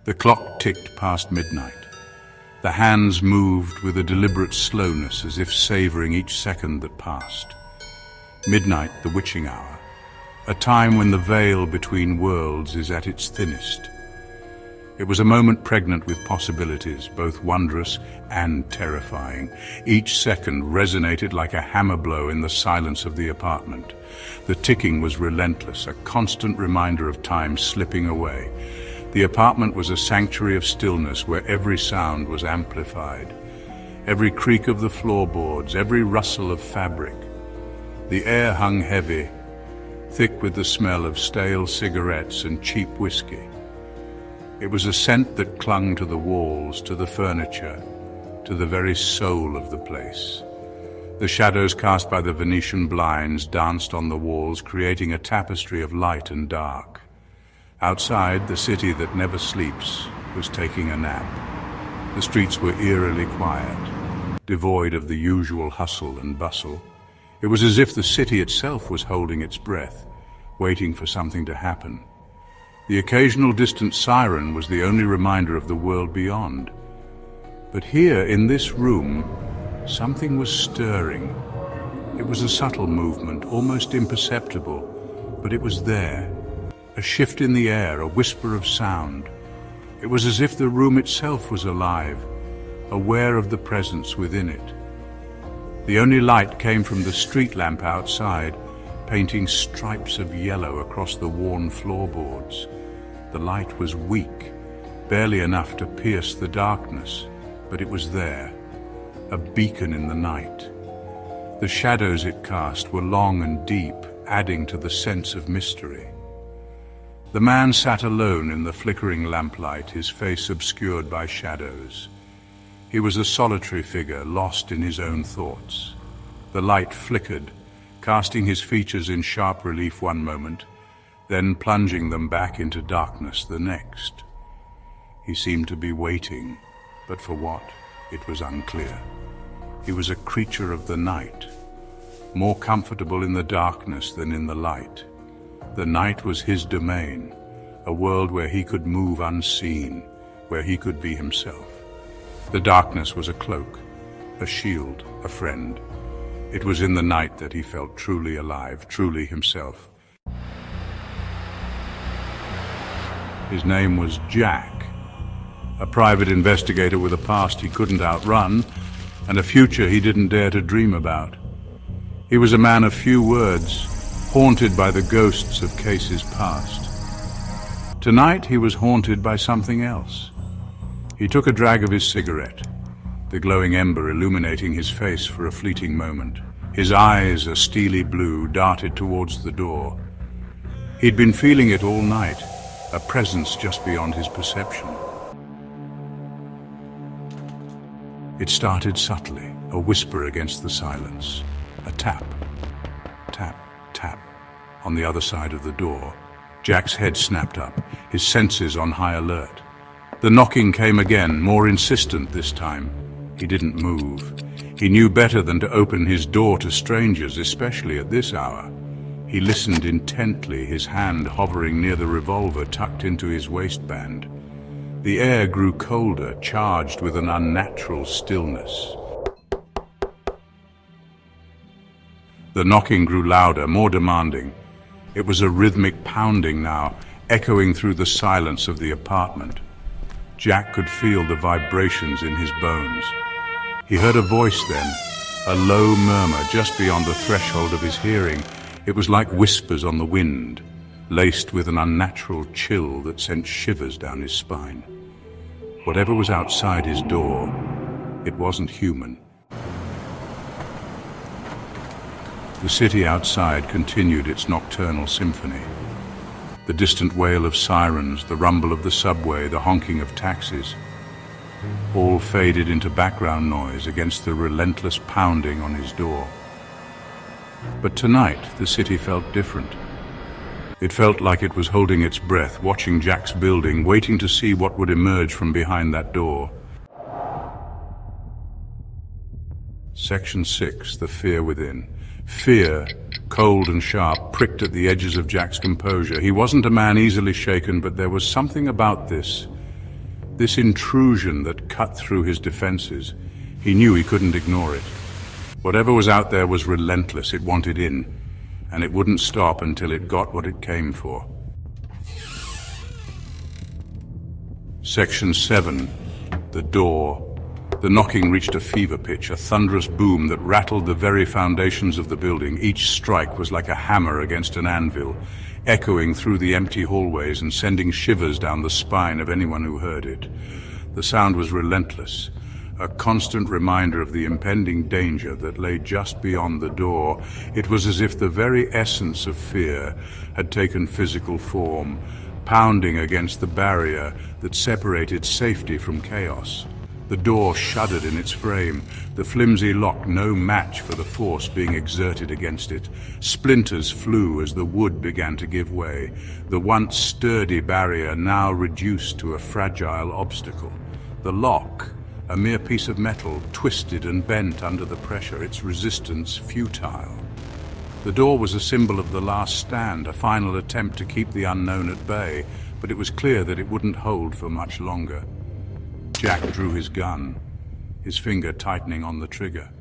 The clock ticked past midnight. The hands moved with a deliberate slowness, as if savoring each second that passed. Midnight, the witching hour, a time when the veil between worlds is at its thinnest. It was a moment pregnant with possibilities, both wondrous and terrifying. Each second resonated like a hammer blow in the silence of the apartment. The ticking was relentless, a constant reminder of time slipping away. The apartment was a sanctuary of stillness where every sound was amplified. Every creak of the floorboards, every rustle of fabric. The air hung heavy, thick with the smell of stale cigarettes and cheap whiskey. It was a scent that clung to the walls, to the furniture, to the very soul of the place. The shadows cast by the Venetian blinds danced on the walls, creating a tapestry of light and dark. Outside, the city that never sleeps was taking a nap. The streets were eerily quiet, devoid of the usual hustle and bustle. It was as if the city itself was holding its breath, waiting for something to happen. The occasional distant siren was the only reminder of the world beyond. But here, in this room, something was stirring. It was a subtle movement, almost imperceptible, but it was there. A shift in the air, a whisper of sound. It was as if the room itself was alive, aware of the presence within it. The only light came from the street lamp outside, painting stripes of yellow across the worn floorboards. The light was weak, barely enough to pierce the darkness, but it was there, a beacon in the night. The shadows it cast were long and deep, adding to the sense of mystery. The man sat alone in the flickering lamplight, his face obscured by shadows. He was a solitary figure, lost in his own thoughts. The light flickered, casting his features in sharp relief one moment, then plunging them back into darkness the next. He seemed to be waiting, but for what? It was unclear. He was a creature of the night, more comfortable in the darkness than in the light. The night was his domain, a world where he could move unseen, where he could be himself. The darkness was a cloak, a shield, a friend. It was in the night that he felt truly alive, truly himself. His name was Jack, a private investigator with a past he couldn't outrun and a future he didn't dare to dream about. He was a man of few words, haunted by the ghosts of cases past. Tonight he was haunted by something else. He took a drag of his cigarette, the glowing ember illuminating his face for a fleeting moment. His eyes, a steely blue, darted towards the door. He'd been feeling it all night, a presence just beyond his perception. It started subtly, a whisper against the silence, a tap, tap, tap, on the other side of the door. Jack's head snapped up, his senses on high alert. The knocking came again, more insistent this time. He didn't move. He knew better than to open his door to strangers, especially at this hour. He listened intently, his hand hovering near the revolver tucked into his waistband. The air grew colder, charged with an unnatural stillness. The knocking grew louder, more demanding. It was a rhythmic pounding now, echoing through the silence of the apartment. Jack could feel the vibrations in his bones. He heard a voice then, a low murmur just beyond the threshold of his hearing. It was like whispers on the wind, laced with an unnatural chill that sent shivers down his spine. Whatever was outside his door, it wasn't human. The city outside continued its nocturnal symphony. The distant wail of sirens, the rumble of the subway, the honking of taxis, all faded into background noise against the relentless pounding on his door. But tonight, the city felt different. It felt like it was holding its breath, watching Jack's building, waiting to see what would emerge from behind that door. Section 6, the fear within. Fear, cold and sharp, pricked at the edges of Jack's composure. He wasn't a man easily shaken, but there was something about this. This intrusion that cut through his defenses, he knew he couldn't ignore it. Whatever was out there was relentless. It wanted in, and it wouldn't stop until it got what it came for. Section 7. The door. The knocking reached a fever pitch, a thunderous boom that rattled the very foundations of the building. Each strike was like a hammer against an anvil, echoing through the empty hallways and sending shivers down the spine of anyone who heard it. The sound was relentless, a constant reminder of the impending danger that lay just beyond the door. It was as if the very essence of fear had taken physical form, pounding against the barrier that separated safety from chaos. The door shuddered in its frame, the flimsy lock no match for the force being exerted against it. Splinters flew as the wood began to give way, the once sturdy barrier now reduced to a fragile obstacle. The lock, a mere piece of metal, twisted and bent under the pressure, its resistance futile. The door was a symbol of the last stand, a final attempt to keep the unknown at bay, but it was clear that it wouldn't hold for much longer. Jack drew his gun, his finger tightening on the trigger.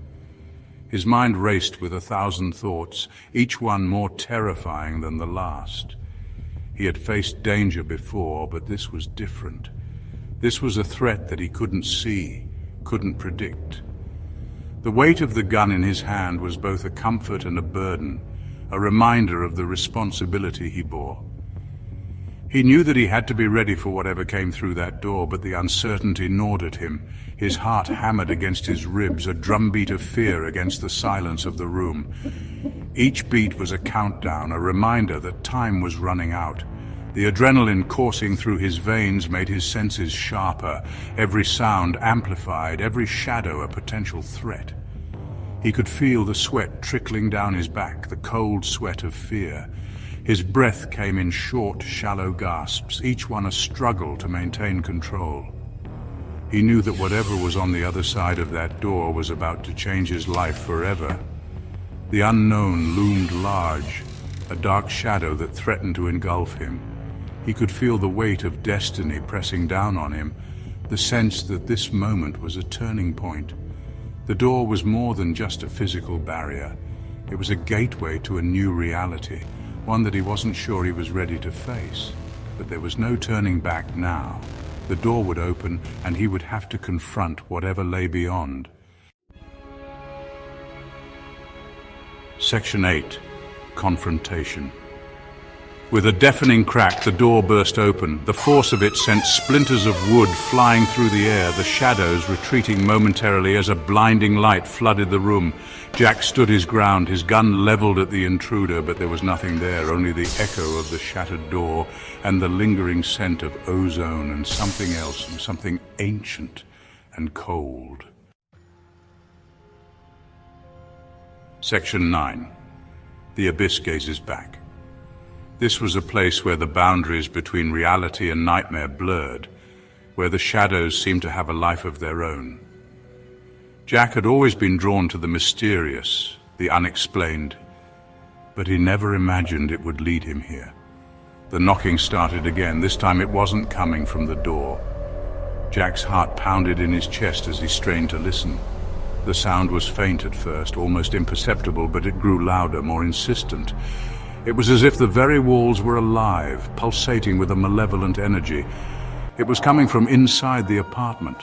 His mind raced with 1,000 thoughts, each one more terrifying than the last. He had faced danger before, but this was different. This was a threat that he couldn't see, couldn't predict. The weight of the gun in his hand was both a comfort and a burden, a reminder of the responsibility he bore. He knew that he had to be ready for whatever came through that door, but the uncertainty gnawed at him. His heart hammered against his ribs, a drumbeat of fear against the silence of the room. Each beat was a countdown, a reminder that time was running out. The adrenaline coursing through his veins made his senses sharper, every sound amplified, every shadow a potential threat. He could feel the sweat trickling down his back, the cold sweat of fear. His breath came in short, shallow gasps, each one a struggle to maintain control. He knew that whatever was on the other side of that door was about to change his life forever. The unknown loomed large, a dark shadow that threatened to engulf him. He could feel the weight of destiny pressing down on him, the sense that this moment was a turning point. The door was more than just a physical barrier. It was a gateway to a new reality, one that he wasn't sure he was ready to face. But there was no turning back now. The door would open, and he would have to confront whatever lay beyond. Section 8. Confrontation. With a deafening crack, the door burst open. The force of it sent splinters of wood flying through the air, the shadows retreating momentarily as a blinding light flooded the room. Jack stood his ground, his gun leveled at the intruder, but there was nothing there, only the echo of the shattered door and the lingering scent of ozone and something else, something ancient and cold. Section 9. The abyss gazes back. This was a place where the boundaries between reality and nightmare blurred, where the shadows seemed to have a life of their own. Jack had always been drawn to the mysterious, the unexplained, but he never imagined it would lead him here. The knocking started again. This time it wasn't coming from the door. Jack's heart pounded in his chest as he strained to listen. The sound was faint at first, almost imperceptible, but it grew louder, more insistent. It was as if the very walls were alive, pulsating with a malevolent energy. It was coming from inside the apartment,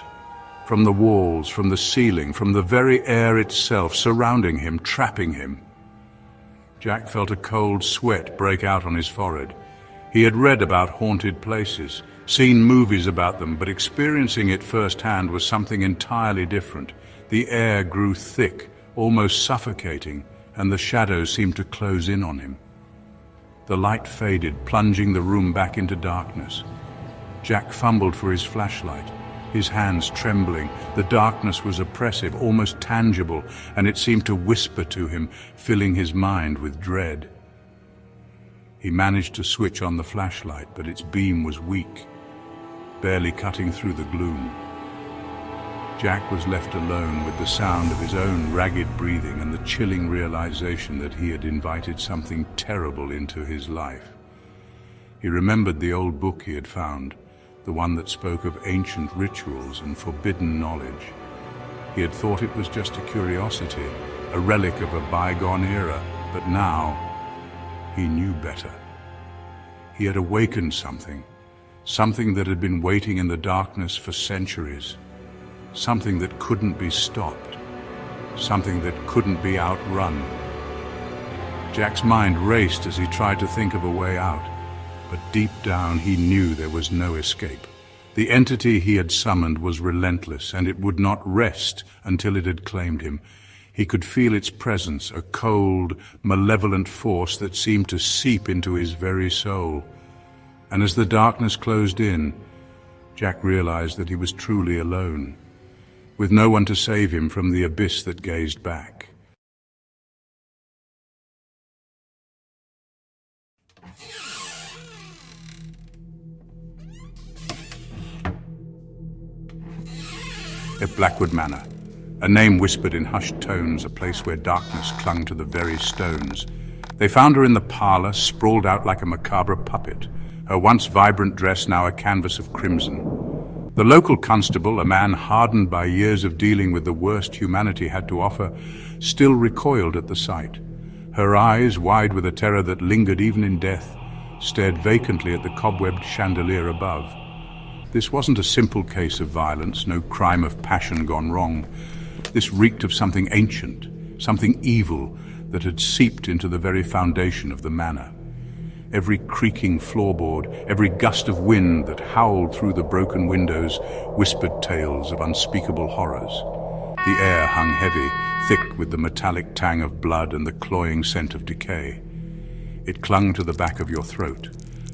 from the walls, from the ceiling, from the very air itself, surrounding him, trapping him. Jack felt a cold sweat break out on his forehead. He had read about haunted places, seen movies about them, but experiencing it firsthand was something entirely different. The air grew thick, almost suffocating, and the shadows seemed to close in on him. The light faded, plunging the room back into darkness. Jack fumbled for his flashlight, his hands trembling. The darkness was oppressive, almost tangible, and it seemed to whisper to him, filling his mind with dread. He managed to switch on the flashlight, but its beam was weak, barely cutting through the gloom. Jack was left alone with the sound of his own ragged breathing and the chilling realization that he had invited something terrible into his life. He remembered the old book he had found, the one that spoke of ancient rituals and forbidden knowledge. He had thought it was just a curiosity, a relic of a bygone era, but now he knew better. He had awakened something that had been waiting in the darkness for centuries, something that couldn't be stopped, something that couldn't be outrun. Jack's mind raced as he tried to think of a way out, but deep down he knew there was no escape. The entity he had summoned was relentless, and it would not rest until it had claimed him. He could feel its presence, a cold, malevolent force that seemed to seep into his very soul. And as the darkness closed in, Jack realized that he was truly alone, with no one to save him from the abyss that gazed back. At Blackwood Manor, a name whispered in hushed tones, a place where darkness clung to the very stones. They found her in the parlor, sprawled out like a macabre puppet, her once vibrant dress now a canvas of crimson. The local constable, a man hardened by years of dealing with the worst humanity had to offer, still recoiled at the sight. Her eyes, wide with a terror that lingered even in death, stared vacantly at the cobwebbed chandelier above. This wasn't a simple case of violence, no crime of passion gone wrong. This reeked of something ancient, something evil that had seeped into the very foundation of the manor. Every creaking floorboard, every gust of wind that howled through the broken windows whispered tales of unspeakable horrors. The air hung heavy, thick with the metallic tang of blood and the cloying scent of decay. It clung to the back of your throat,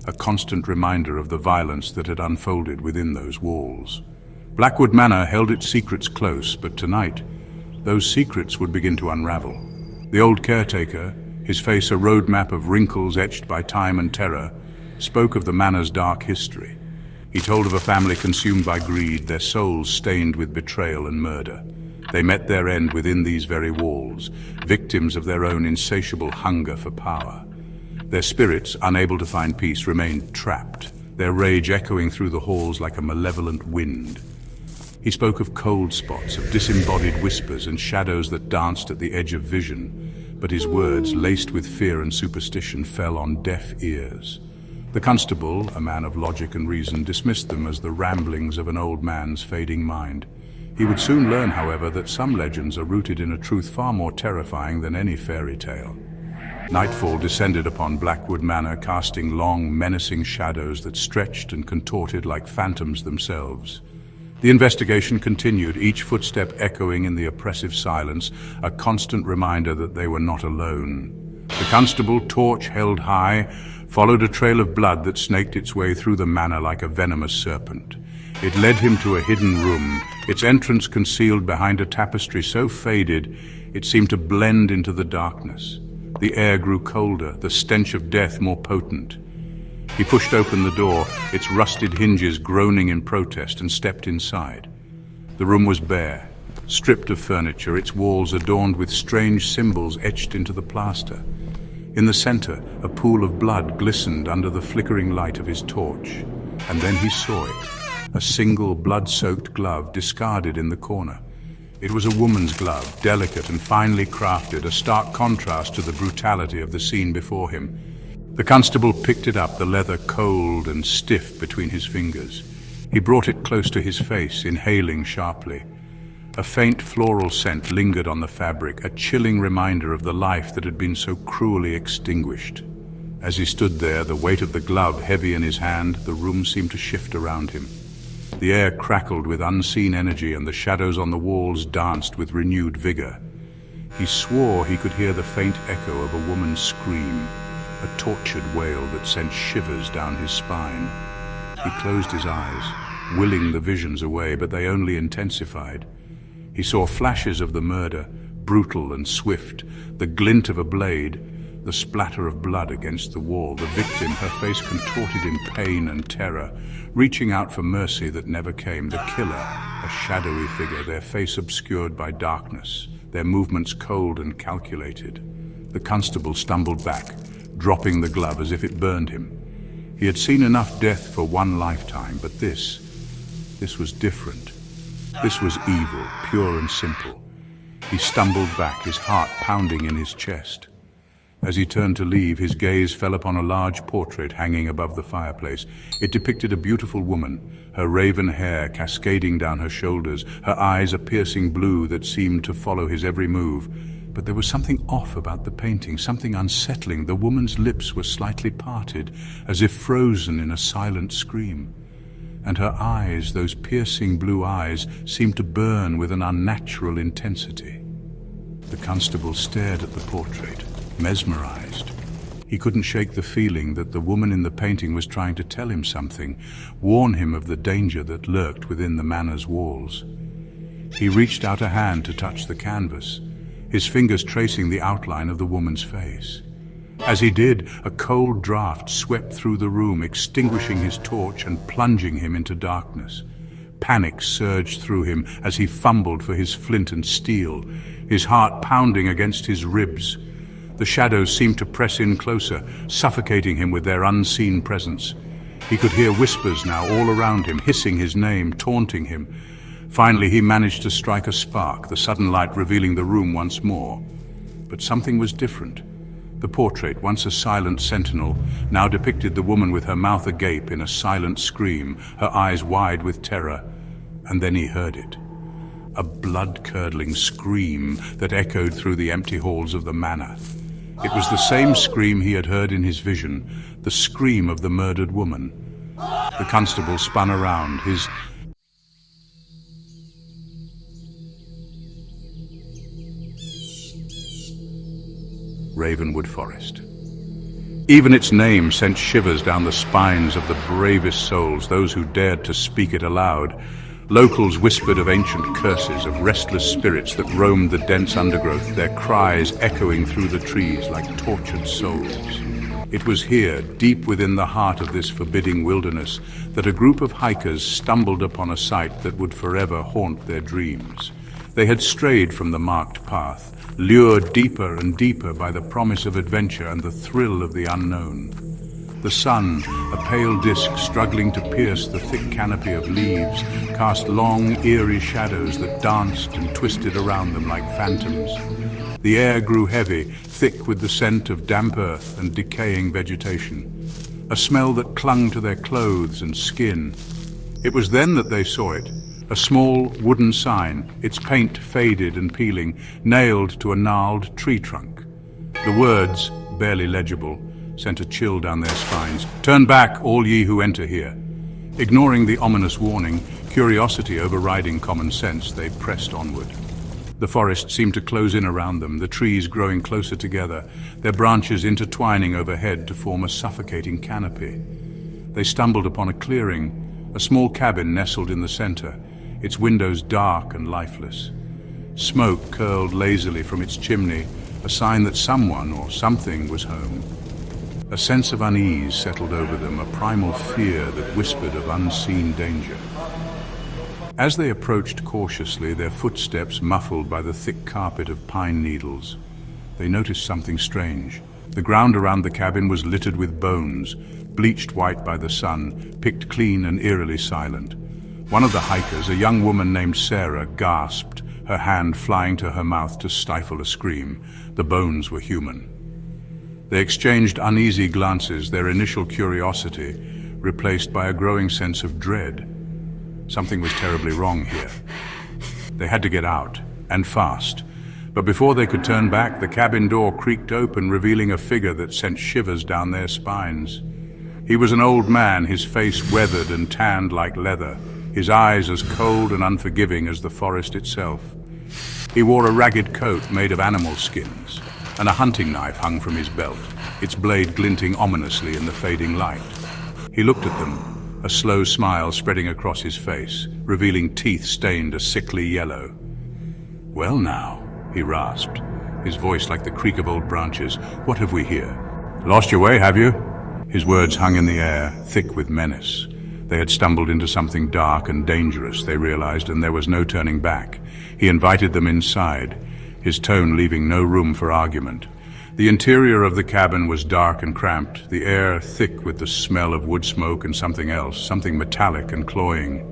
a constant reminder of the violence that had unfolded within those walls. Blackwood Manor held its secrets close, but tonight, those secrets would begin to unravel. The old caretaker, his face a roadmap of wrinkles etched by time and terror, spoke of the manor's dark history. He told of a family consumed by greed, their souls stained with betrayal and murder. They met their end within these very walls, victims of their own insatiable hunger for power. Their spirits, unable to find peace, remained trapped, their rage echoing through the halls like a malevolent wind. He spoke of cold spots, of disembodied whispers and shadows that danced at the edge of vision, but his words, laced with fear and superstition, fell on deaf ears. The constable, a man of logic and reason, dismissed them as the ramblings of an old man's fading mind. He would soon learn, however, that some legends are rooted in a truth far more terrifying than any fairy tale. Nightfall descended upon Blackwood Manor, casting long, menacing shadows that stretched and contorted like phantoms themselves. The investigation continued, each footstep echoing in the oppressive silence, a constant reminder that they were not alone. The constable, torch held high, followed a trail of blood that snaked its way through the manor like a venomous serpent. It led him to a hidden room, its entrance concealed behind a tapestry so faded it seemed to blend into the darkness. The air grew colder, the stench of death more potent. He pushed open the door, its rusted hinges groaning in protest, and stepped inside. The room was bare, stripped of furniture, its walls adorned with strange symbols etched into the plaster. In the center, a pool of blood glistened under the flickering light of his torch. And then he saw it, a single blood-soaked glove discarded in the corner. It was a woman's glove, delicate and finely crafted, a stark contrast to the brutality of the scene before him. The constable picked it up, the leather cold and stiff between his fingers. He brought it close to his face, inhaling sharply. A faint floral scent lingered on the fabric, a chilling reminder of the life that had been so cruelly extinguished. As he stood there, the weight of the glove heavy in his hand, the room seemed to shift around him. The air crackled with unseen energy, and the shadows on the walls danced with renewed vigor. He swore he could hear the faint echo of a woman's scream, a tortured wail that sent shivers down his spine. He closed his eyes, willing the visions away, but they only intensified. He saw flashes of the murder, brutal and swift, the glint of a blade, the splatter of blood against the wall, the victim, her face contorted in pain and terror, reaching out for mercy that never came, the killer, a shadowy figure, their face obscured by darkness, their movements cold and calculated. The constable stumbled back, dropping the glove as if it burned him. He had seen enough death for one lifetime, but this was different. This was evil, pure and simple. He stumbled back, his heart pounding in his chest. As he turned to leave, his gaze fell upon a large portrait hanging above the fireplace. It depicted a beautiful woman, her raven hair cascading down her shoulders, her eyes a piercing blue that seemed to follow his every move. But there was something off about the painting, something unsettling. The woman's lips were slightly parted, as if frozen in a silent scream. And her eyes, those piercing blue eyes, seemed to burn with an unnatural intensity. The constable stared at the portrait, mesmerized. He couldn't shake the feeling that the woman in the painting was trying to tell him something, warn him of the danger that lurked within the manor's walls. He reached out a hand to touch the canvas, his fingers tracing the outline of the woman's face. As he did, a cold draft swept through the room, extinguishing his torch and plunging him into darkness. Panic surged through him as he fumbled for his flint and steel, his heart pounding against his ribs. The shadows seemed to press in closer, suffocating him with their unseen presence. He could hear whispers now all around him, hissing his name, taunting him. Finally, he managed to strike a spark, the sudden light revealing the room once more. But something was different. The portrait, once a silent sentinel, now depicted the woman with her mouth agape in a silent scream, her eyes wide with terror. And then he heard it. A blood-curdling scream that echoed through the empty halls of the manor. It was the same scream he had heard in his vision, the scream of the murdered woman. The constable spun around, his Ravenwood Forest. Even its name sent shivers down the spines of the bravest souls, those who dared to speak it aloud. Locals whispered of ancient curses, of restless spirits that roamed the dense undergrowth, their cries echoing through the trees like tortured souls. It was here, deep within the heart of this forbidding wilderness, that a group of hikers stumbled upon a sight that would forever haunt their dreams. They had strayed from the marked path, lured deeper and deeper by the promise of adventure and the thrill of the unknown. The sun, a pale disk struggling to pierce the thick canopy of leaves, cast long, eerie shadows that danced and twisted around them like phantoms. The air grew heavy, thick with the scent of damp earth and decaying vegetation, a smell that clung to their clothes and skin. It was then that they saw it, a small wooden sign, its paint faded and peeling, nailed to a gnarled tree trunk. The words, barely legible, sent a chill down their spines. "Turn back, all ye who enter here." Ignoring the ominous warning, curiosity overriding common sense, they pressed onward. The forest seemed to close in around them, the trees growing closer together, their branches intertwining overhead to form a suffocating canopy. They stumbled upon a clearing, a small cabin nestled in the center, its windows dark and lifeless. Smoke curled lazily from its chimney, a sign that someone or something was home. A sense of unease settled over them, a primal fear that whispered of unseen danger. As they approached cautiously, their footsteps muffled by the thick carpet of pine needles, they noticed something strange. The ground around the cabin was littered with bones, bleached white by the sun, picked clean and eerily silent. One of the hikers, a young woman named Sarah, gasped, her hand flying to her mouth to stifle a scream. The bones were human. They exchanged uneasy glances, their initial curiosity replaced by a growing sense of dread. Something was terribly wrong here. They had to get out, and fast. But before they could turn back, the cabin door creaked open, revealing a figure that sent shivers down their spines. He was an old man, his face weathered and tanned like leather, his eyes as cold and unforgiving as the forest itself. He wore a ragged coat made of animal skins, and a hunting knife hung from his belt, its blade glinting ominously in the fading light. He looked at them, a slow smile spreading across his face, revealing teeth stained a sickly yellow. "Well now," he rasped, his voice like the creak of old branches, "what have we here? Lost your way, have you?" His words hung in the air, thick with menace. They had stumbled into something dark and dangerous, they realized, and there was no turning back. He invited them inside, his tone leaving no room for argument. The interior of the cabin was dark and cramped, the air thick with the smell of wood smoke and something else, something metallic and cloying.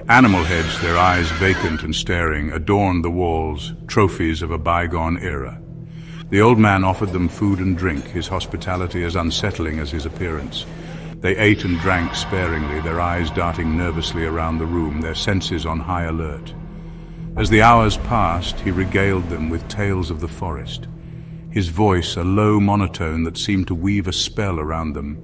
Animal heads, their eyes vacant and staring, adorned the walls, trophies of a bygone era. The old man offered them food and drink, his hospitality as unsettling as his appearance. They ate and drank sparingly, their eyes darting nervously around the room, their senses on high alert. As the hours passed, he regaled them with tales of the forest. His voice, a low monotone that seemed to weave a spell around them.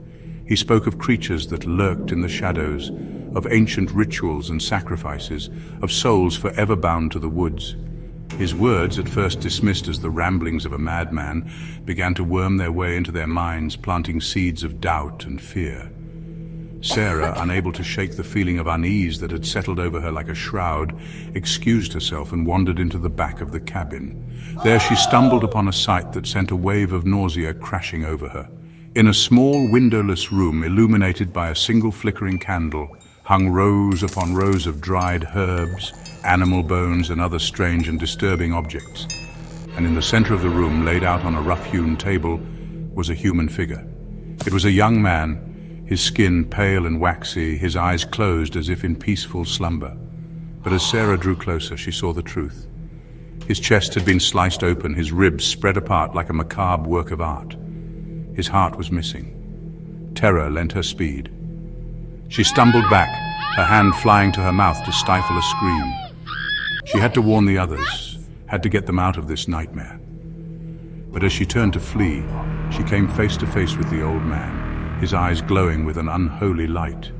He spoke of creatures that lurked in the shadows, of ancient rituals and sacrifices, of souls forever bound to the woods. His words, at first dismissed as the ramblings of a madman, began to worm their way into their minds, planting seeds of doubt and fear. Sarah, unable to shake the feeling of unease that had settled over her like a shroud, excused herself and wandered into the back of the cabin. There she stumbled upon a sight that sent a wave of nausea crashing over her. In a small, windowless room, illuminated by a single flickering candle, hung rows upon rows of dried herbs, animal bones, and other strange and disturbing objects. And in the center of the room, laid out on a rough-hewn table, was a human figure. It was a young man, his skin pale and waxy, his eyes closed as if in peaceful slumber. But as Sarah drew closer, she saw the truth. His chest had been sliced open, his ribs spread apart like a macabre work of art. His heart was missing. Terror lent her speed. She stumbled back, her hand flying to her mouth to stifle a scream. She had to warn the others, had to get them out of this nightmare. But as she turned to flee, she came face to face with the old man, his eyes glowing with an unholy light.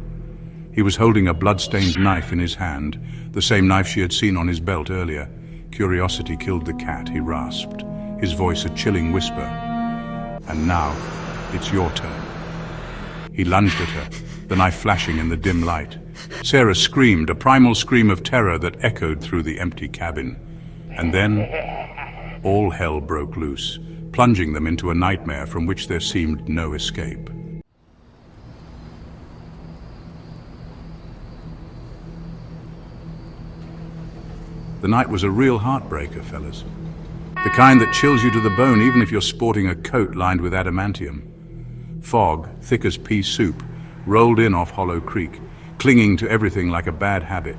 He was holding a blood-stained knife in his hand, the same knife she had seen on his belt earlier. Curiosity killed the cat, he rasped, his voice a chilling whisper. And now, it's your turn. He lunged at her, the knife flashing in the dim light. Sarah screamed, a primal scream of terror that echoed through the empty cabin. And then, all hell broke loose, plunging them into a nightmare from which there seemed no escape. The night was a real heartbreaker, fellas. The kind that chills you to the bone even if you're sporting a coat lined with adamantium. Fog, thick as pea soup, rolled in off Hollow Creek, clinging to everything like a bad habit.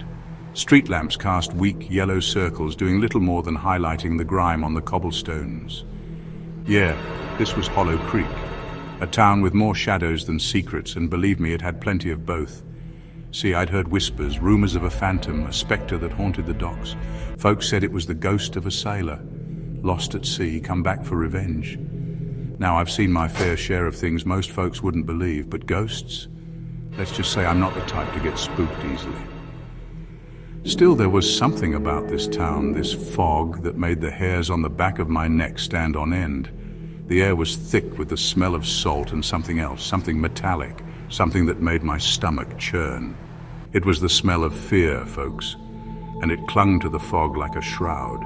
Street lamps cast weak yellow circles, doing little more than highlighting the grime on the cobblestones. Yeah, this was Hollow Creek, a town with more shadows than secrets, and believe me, it had plenty of both. See, I'd heard whispers, rumors of a phantom, a specter that haunted the docks. Folks said it was the ghost of a sailor, lost at sea, come back for revenge. Now, I've seen my fair share of things most folks wouldn't believe, but ghosts? Let's just say I'm not the type to get spooked easily. Still, there was something about this town, this fog, that made the hairs on the back of my neck stand on end. The air was thick with the smell of salt and something else, something metallic, something that made my stomach churn. It was the smell of fear, folks, and it clung to the fog like a shroud.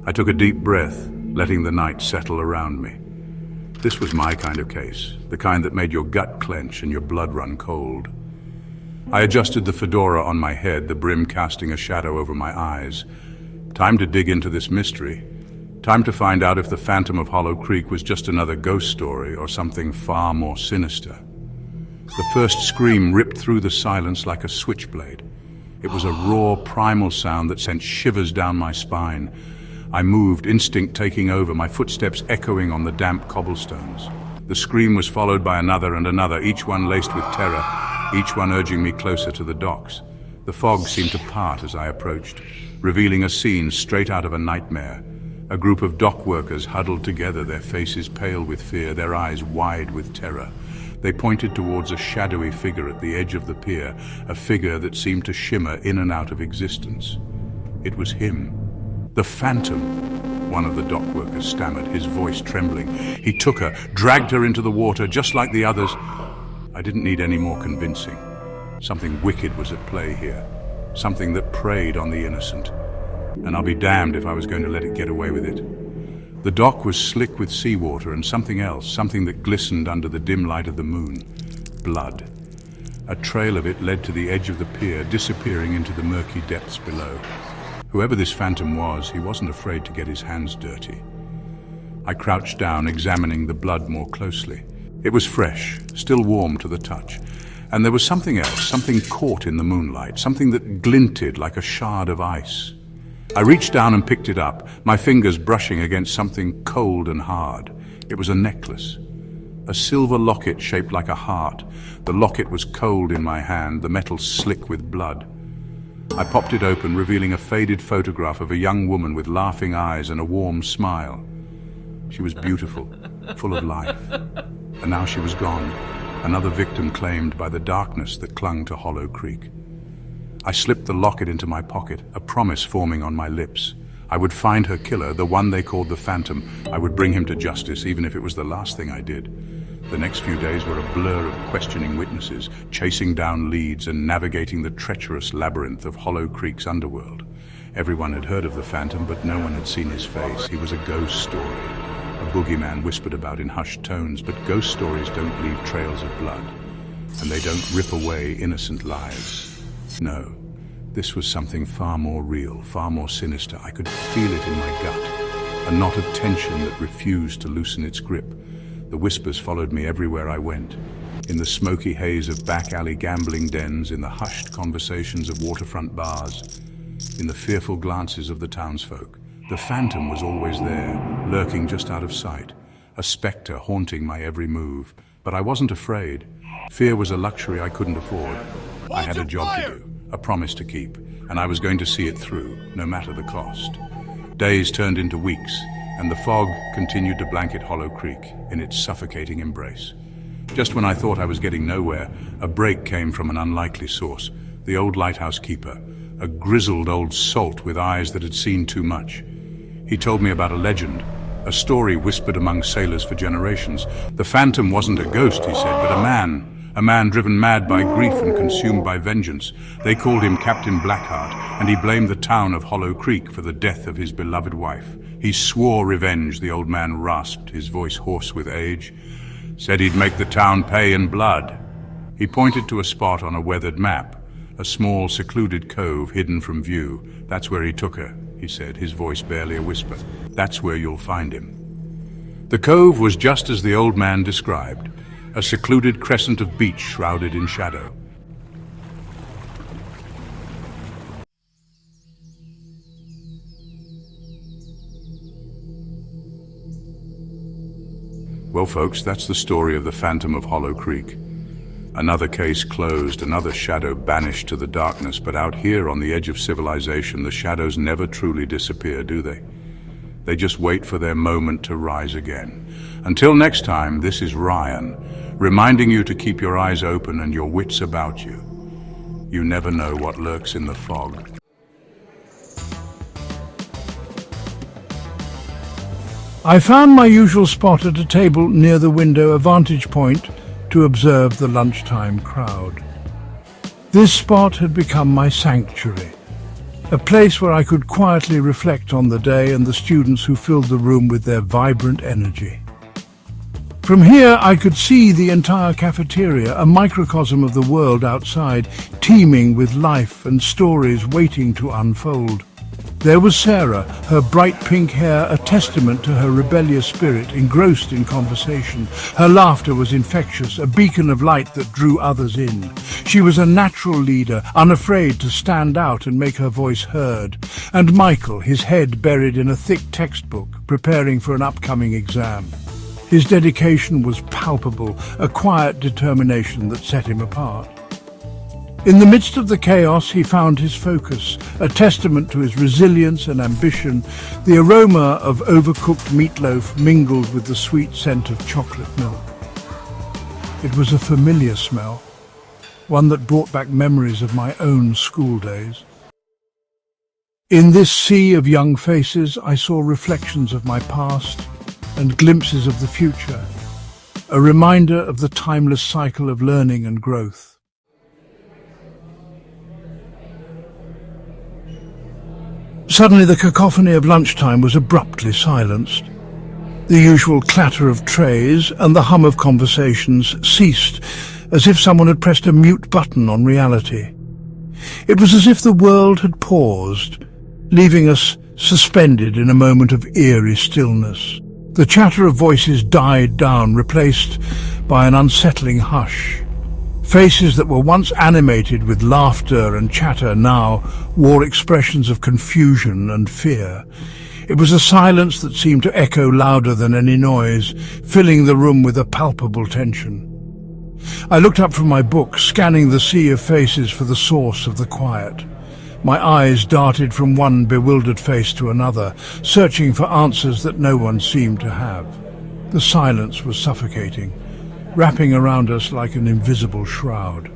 I took a deep breath, letting the night settle around me. This was my kind of case, the kind that made your gut clench and your blood run cold. I adjusted the fedora on my head, the brim casting a shadow over my eyes. Time to dig into this mystery. Time to find out if the Phantom of Hollow Creek was just another ghost story or something far more sinister. The first scream ripped through the silence like a switchblade. It was a raw, primal sound that sent shivers down my spine. I moved, instinct taking over, my footsteps echoing on the damp cobblestones. The scream was followed by another and another, each one laced with terror, each one urging me closer to the docks. The fog seemed to part as I approached, revealing a scene straight out of a nightmare. A group of dock workers huddled together, their faces pale with fear, their eyes wide with terror. They pointed towards a shadowy figure at the edge of the pier, a figure that seemed to shimmer in and out of existence. It was him. The Phantom, one of the dock workers stammered, his voice trembling. He took her, dragged her into the water, just like the others. I didn't need any more convincing. Something wicked was at play here, something that preyed on the innocent. And I'll be damned if I was going to let it get away with it. The dock was slick with seawater and something else, something that glistened under the dim light of the moon. Blood. A trail of it led to the edge of the pier, disappearing into the murky depths below. Whoever this Phantom was, he wasn't afraid to get his hands dirty. I crouched down, examining the blood more closely. It was fresh, still warm to the touch. And there was something else, something caught in the moonlight, something that glinted like a shard of ice. I reached down and picked it up, my fingers brushing against something cold and hard. It was a necklace. A silver locket shaped like a heart. The locket was cold in my hand, the metal slick with blood. I popped it open, revealing a faded photograph of a young woman with laughing eyes and a warm smile. She was beautiful, full of life. And now she was gone, another victim claimed by the darkness that clung to Hollow Creek. I slipped the locket into my pocket, a promise forming on my lips. I would find her killer, the one they called the Phantom. I would bring him to justice, even if it was the last thing I did. The next few days were a blur of questioning witnesses, chasing down leads and navigating the treacherous labyrinth of Hollow Creek's underworld. Everyone had heard of the Phantom, but no one had seen his face. He was a ghost story. A boogeyman whispered about in hushed tones, but ghost stories don't leave trails of blood, and they don't rip away innocent lives. No, this was something far more real, far more sinister. I could feel it in my gut, a knot of tension that refused to loosen its grip. The whispers followed me everywhere I went, in the smoky haze of back-alley gambling dens, in the hushed conversations of waterfront bars, in the fearful glances of the townsfolk. The Phantom was always there, lurking just out of sight, a spectre haunting my every move. But I wasn't afraid. Fear was a luxury I couldn't afford. I had a job to do, a promise to keep, and I was going to see it through, no matter the cost. Days turned into weeks, and the fog continued to blanket Hollow Creek in its suffocating embrace. Just when I thought I was getting nowhere, a break came from an unlikely source, the old lighthouse keeper, a grizzled old salt with eyes that had seen too much. He told me about a legend, a story whispered among sailors for generations. The Phantom wasn't a ghost, he said, but a man driven mad by grief and consumed by vengeance. They called him Captain Blackheart, and he blamed the town of Hollow Creek for the death of his beloved wife. He swore revenge, the old man rasped, his voice hoarse with age. Said he'd make the town pay in blood. He pointed to a spot on a weathered map, a small, secluded cove hidden from view. That's where he took her, he said, his voice barely a whisper. That's where you'll find him. The cove was just as the old man described, a secluded crescent of beach shrouded in shadow. Well, folks, that's the story of the Phantom of Hollow Creek. Another case closed, another shadow banished to the darkness, but out here on the edge of civilization, the shadows never truly disappear, do they? They just wait for their moment to rise again. Until next time, this is Ryan, reminding you to keep your eyes open and your wits about you. You never know what lurks in the fog. I found my usual spot at a table near the window, a vantage point to observe the lunchtime crowd. This spot had become my sanctuary, a place where I could quietly reflect on the day and the students who filled the room with their vibrant energy. From here I could see the entire cafeteria, a microcosm of the world outside, teeming with life and stories waiting to unfold. There was Sarah, her bright pink hair a testament to her rebellious spirit, engrossed in conversation. Her laughter was infectious, a beacon of light that drew others in. She was a natural leader, unafraid to stand out and make her voice heard. And Michael, his head buried in a thick textbook, preparing for an upcoming exam. His dedication was palpable, a quiet determination that set him apart. In the midst of the chaos, he found his focus, a testament to his resilience and ambition. The aroma of overcooked meatloaf mingled with the sweet scent of chocolate milk. It was a familiar smell, one that brought back memories of my own school days. In this sea of young faces, I saw reflections of my past and glimpses of the future, a reminder of the timeless cycle of learning and growth. Suddenly the cacophony of lunchtime was abruptly silenced. The usual clatter of trays and the hum of conversations ceased, as if someone had pressed a mute button on reality. It was as if the world had paused, leaving us suspended in a moment of eerie stillness. The chatter of voices died down, replaced by an unsettling hush. Faces that were once animated with laughter and chatter now wore expressions of confusion and fear. It was a silence that seemed to echo louder than any noise, filling the room with a palpable tension. I looked up from my book, scanning the sea of faces for the source of the quiet. My eyes darted from one bewildered face to another, searching for answers that no one seemed to have. The silence was suffocating, wrapping around us like an invisible shroud.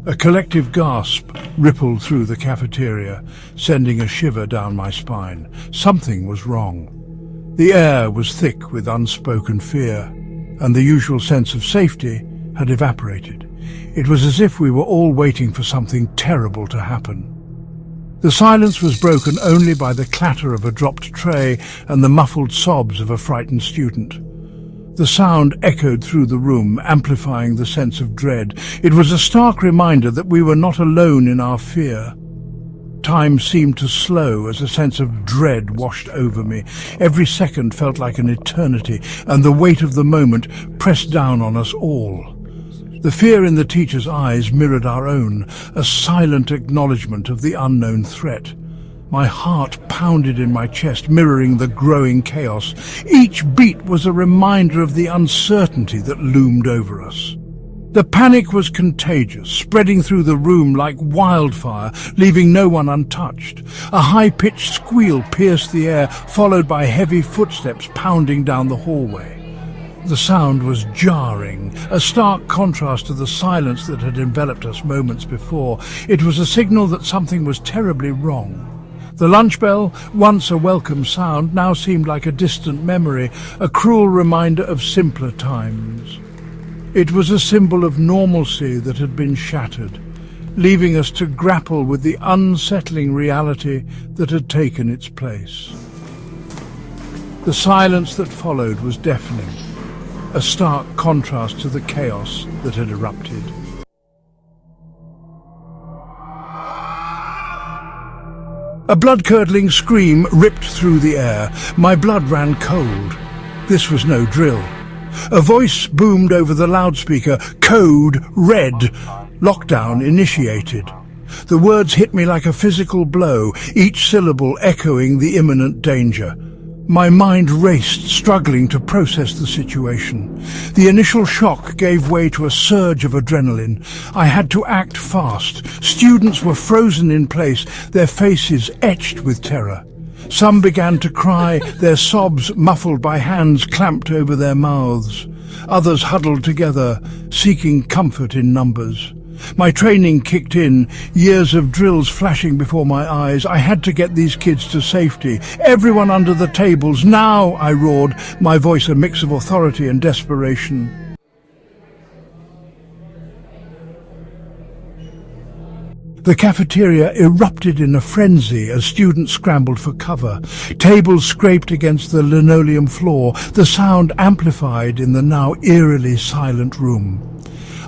A collective gasp rippled through the cafeteria, sending a shiver down my spine. Something was wrong. The air was thick with unspoken fear, and the usual sense of safety had evaporated. It was as if we were all waiting for something terrible to happen. The silence was broken only by the clatter of a dropped tray and the muffled sobs of a frightened student. The sound echoed through the room, amplifying the sense of dread. It was a stark reminder that we were not alone in our fear. Time seemed to slow as a sense of dread washed over me. Every second felt like an eternity, and the weight of the moment pressed down on us all. The fear in the teacher's eyes mirrored our own, a silent acknowledgement of the unknown threat. My heart pounded in my chest, mirroring the growing chaos. Each beat was a reminder of the uncertainty that loomed over us. The panic was contagious, spreading through the room like wildfire, leaving no one untouched. A high-pitched squeal pierced the air, followed by heavy footsteps pounding down the hallway. The sound was jarring, a stark contrast to the silence that had enveloped us moments before. It was a signal that something was terribly wrong. The lunch bell, once a welcome sound, now seemed like a distant memory, a cruel reminder of simpler times. It was a symbol of normalcy that had been shattered, leaving us to grapple with the unsettling reality that had taken its place. The silence that followed was deafening, a stark contrast to the chaos that had erupted. A blood-curdling scream ripped through the air. My blood ran cold. This was no drill. A voice boomed over the loudspeaker. Code red. Lockdown initiated. The words hit me like a physical blow, each syllable echoing the imminent danger. My mind raced, struggling to process the situation. The initial shock gave way to a surge of adrenaline. I had to act fast. Students were frozen in place, their faces etched with terror. Some began to cry, their sobs muffled by hands clamped over their mouths. Others huddled together, seeking comfort in numbers. My training kicked in, years of drills flashing before my eyes. I had to get these kids to safety. Everyone under the tables, now, I roared, my voice a mix of authority and desperation. The cafeteria erupted in a frenzy as students scrambled for cover. Tables scraped against the linoleum floor, the sound amplified in the now eerily silent room.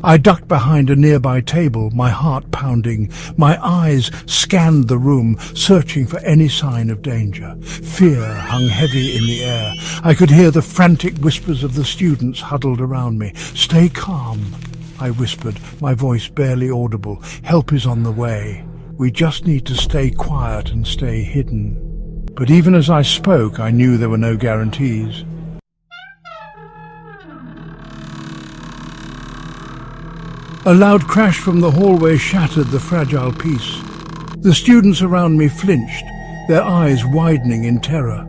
I ducked behind a nearby table, my heart pounding. My eyes scanned the room, searching for any sign of danger. Fear hung heavy in the air. I could hear the frantic whispers of the students huddled around me. "Stay calm," I whispered, my voice barely audible. "Help is on the way. We just need to stay quiet and stay hidden." But even as I spoke, I knew there were no guarantees. A loud crash from the hallway shattered the fragile peace. The students around me flinched, their eyes widening in terror.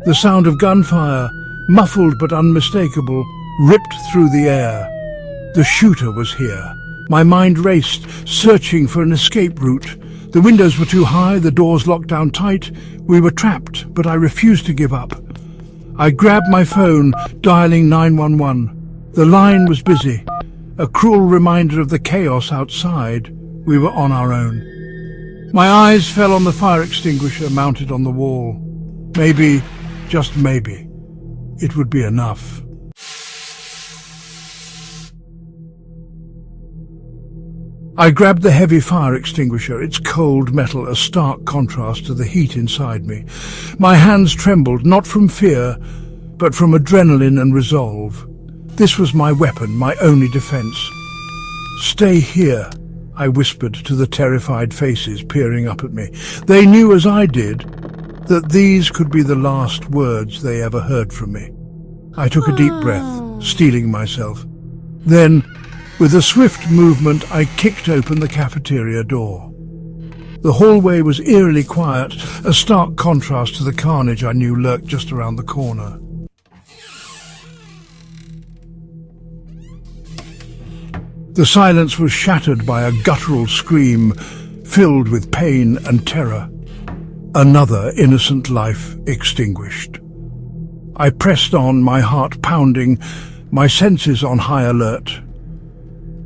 The sound of gunfire, muffled but unmistakable, ripped through the air. The shooter was here. My mind raced, searching for an escape route. The windows were too high, the doors locked down tight. We were trapped, but I refused to give up. I grabbed my phone, dialing 911. The line was busy. A cruel reminder of the chaos outside. We were on our own. My eyes fell on the fire extinguisher mounted on the wall. Maybe, just maybe, it would be enough. I grabbed the heavy fire extinguisher, its cold metal a stark contrast to the heat inside me. My hands trembled, not from fear, but from adrenaline and resolve. This was my weapon, my only defense. "Stay here," I whispered to the terrified faces peering up at me. They knew, as I did, that these could be the last words they ever heard from me. I took a deep breath, steeling myself. Then, with a swift movement, I kicked open the cafeteria door. The hallway was eerily quiet, a stark contrast to the carnage I knew lurked just around the corner. The silence was shattered by a guttural scream filled with pain and terror. Another innocent life extinguished. I pressed on, my heart pounding, my senses on high alert.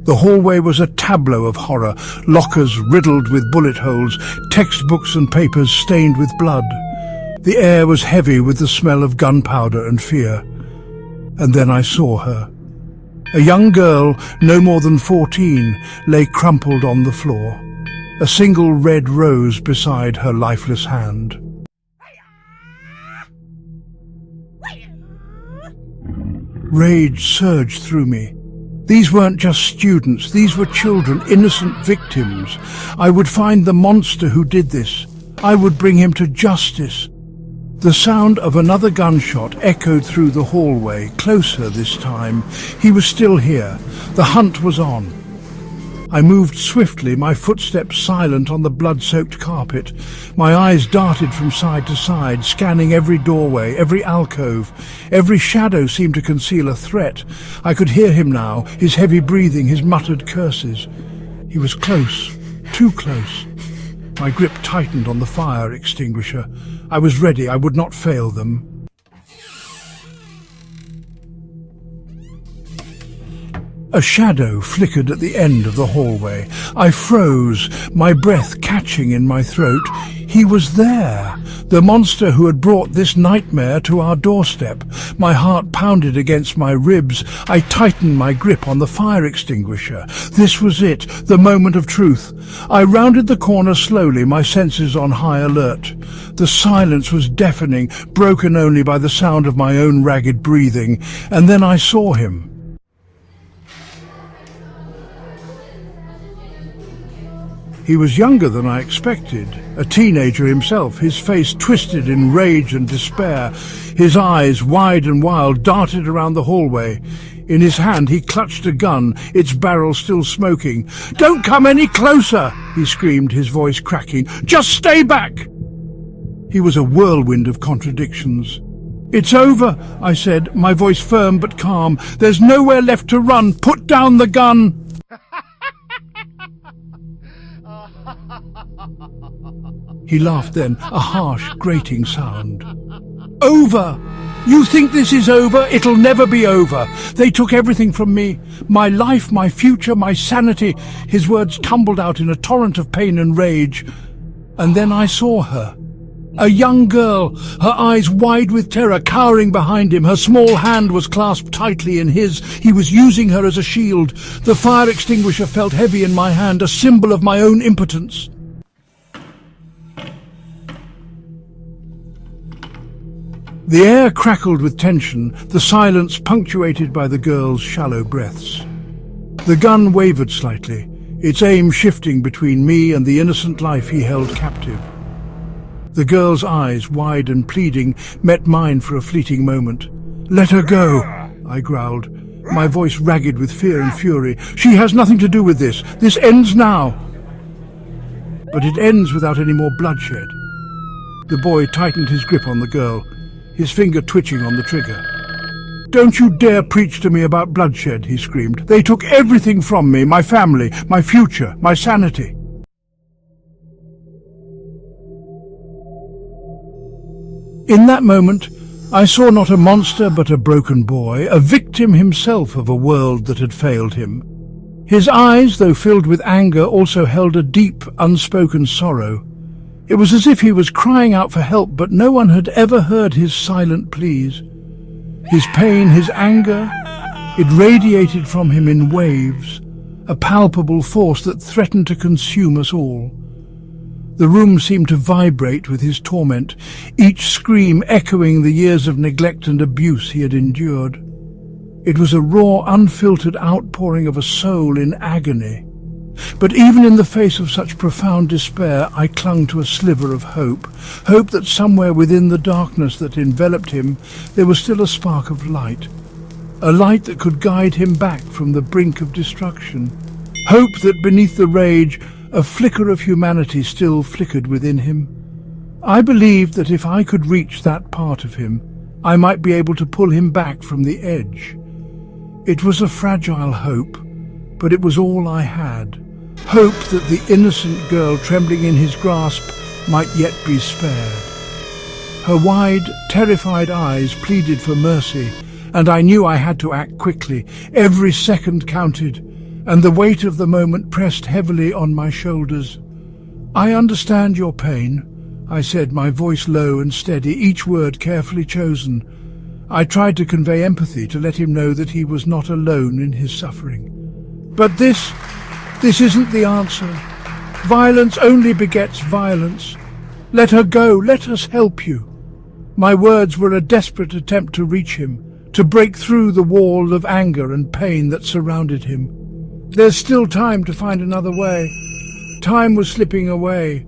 The hallway was a tableau of horror, lockers riddled with bullet holes, textbooks and papers stained with blood. The air was heavy with the smell of gunpowder and fear. And then I saw her. A young girl, no more than 14, lay crumpled on the floor, a single red rose beside her lifeless hand. Rage surged through me. These weren't just students, these were children, innocent victims. I would find the monster who did this. I would bring him to justice. The sound of another gunshot echoed through the hallway, closer this time. He was still here. The hunt was on. I moved swiftly, my footsteps silent on the blood-soaked carpet. My eyes darted from side to side, scanning every doorway, every alcove. Every shadow seemed to conceal a threat. I could hear him now, his heavy breathing, his muttered curses. He was close, too close. My grip tightened on the fire extinguisher. I was ready, I would not fail them. A shadow flickered at the end of the hallway. I froze, my breath catching in my throat. He was there, the monster who had brought this nightmare to our doorstep. My heart pounded against my ribs. I tightened my grip on the fire extinguisher. This was it, the moment of truth. I rounded the corner slowly, my senses on high alert. The silence was deafening, broken only by the sound of my own ragged breathing. And then I saw him. He was younger than I expected, a teenager himself, his face twisted in rage and despair. His eyes, wide and wild, darted around the hallway. In his hand he clutched a gun, its barrel still smoking. "Don't come any closer!" he screamed, his voice cracking. "Just stay back!" He was a whirlwind of contradictions. "It's over," I said, my voice firm but calm. "There's nowhere left to run. Put down the gun!" He laughed then, a harsh, grating sound. "Over! You think this is over? It'll never be over. They took everything from me. My life, my future, my sanity." His words tumbled out in a torrent of pain and rage. And then I saw her. A young girl, her eyes wide with terror, cowering behind him. Her small hand was clasped tightly in his. He was using her as a shield. The fire extinguisher felt heavy in my hand, a symbol of my own impotence. The air crackled with tension, the silence punctuated by the girl's shallow breaths. The gun wavered slightly, its aim shifting between me and the innocent life he held captive. The girl's eyes, wide and pleading, met mine for a fleeting moment. "Let her go," I growled, my voice ragged with fear and fury. "She has nothing to do with this. This ends now." But it ends without any more bloodshed. The boy tightened his grip on the girl, his finger twitching on the trigger. "Don't you dare preach to me about bloodshed," he screamed. "They took everything from me, my family, my future, my sanity." In that moment, I saw not a monster but a broken boy, a victim himself of a world that had failed him. His eyes, though filled with anger, also held a deep, unspoken sorrow. It was as if he was crying out for help, but no one had ever heard his silent pleas. His pain, his anger, it radiated from him in waves, a palpable force that threatened to consume us all. The room seemed to vibrate with his torment, each scream echoing the years of neglect and abuse he had endured. It was a raw, unfiltered outpouring of a soul in agony. But even in the face of such profound despair, I clung to a sliver of hope that somewhere within the darkness that enveloped him, there was still a spark of light. A light that could guide him back from the brink of destruction. Hope that beneath the rage, a flicker of humanity still flickered within him. I believed that if I could reach that part of him, I might be able to pull him back from the edge. It was a fragile hope, but it was all I had. Hope that the innocent girl trembling in his grasp might yet be spared. Her wide, terrified eyes pleaded for mercy, and I knew I had to act quickly. Every second counted, and the weight of the moment pressed heavily on my shoulders. "I understand your pain," I said, my voice low and steady, each word carefully chosen. I tried to convey empathy, to let him know that he was not alone in his suffering. "But this isn't the answer. Violence only begets violence. Let her go, let us help you." My words were a desperate attempt to reach him, to break through the wall of anger and pain that surrounded him. There's still time to find another way. Time was slipping away,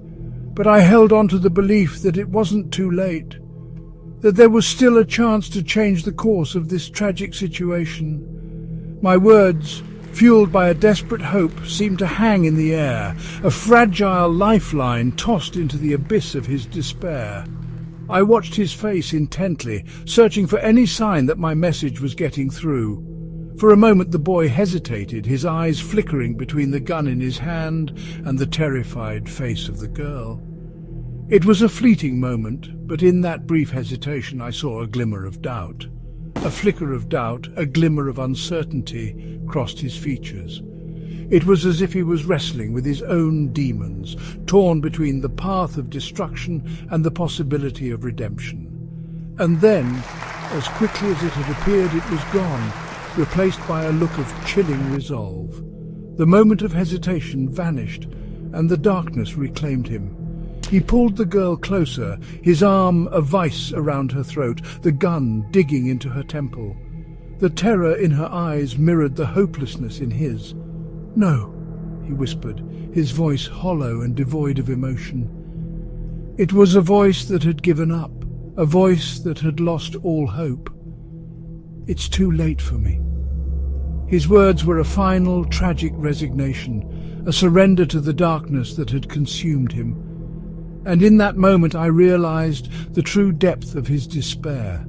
but I held on to the belief that it wasn't too late, that there was still a chance to change the course of this tragic situation. My words, fueled by a desperate hope, seemed to hang in the air, a fragile lifeline tossed into the abyss of his despair. I watched his face intently, searching for any sign that my message was getting through. For a moment the boy hesitated, his eyes flickering between the gun in his hand and the terrified face of the girl. It was a fleeting moment, but in that brief hesitation I saw a glimmer of doubt. A flicker of doubt, a glimmer of uncertainty crossed his features. It was as if he was wrestling with his own demons, torn between the path of destruction and the possibility of redemption. And then, as quickly as it had appeared, it was gone, replaced by a look of chilling resolve. The moment of hesitation vanished, and the darkness reclaimed him. He pulled the girl closer, his arm a vice around her throat, the gun digging into her temple. The terror in her eyes mirrored the hopelessness in his. "No," he whispered, his voice hollow and devoid of emotion. It was a voice that had given up, a voice that had lost all hope. "It's too late for me." His words were a final, tragic resignation, a surrender to the darkness that had consumed him. And in that moment I realized the true depth of his despair.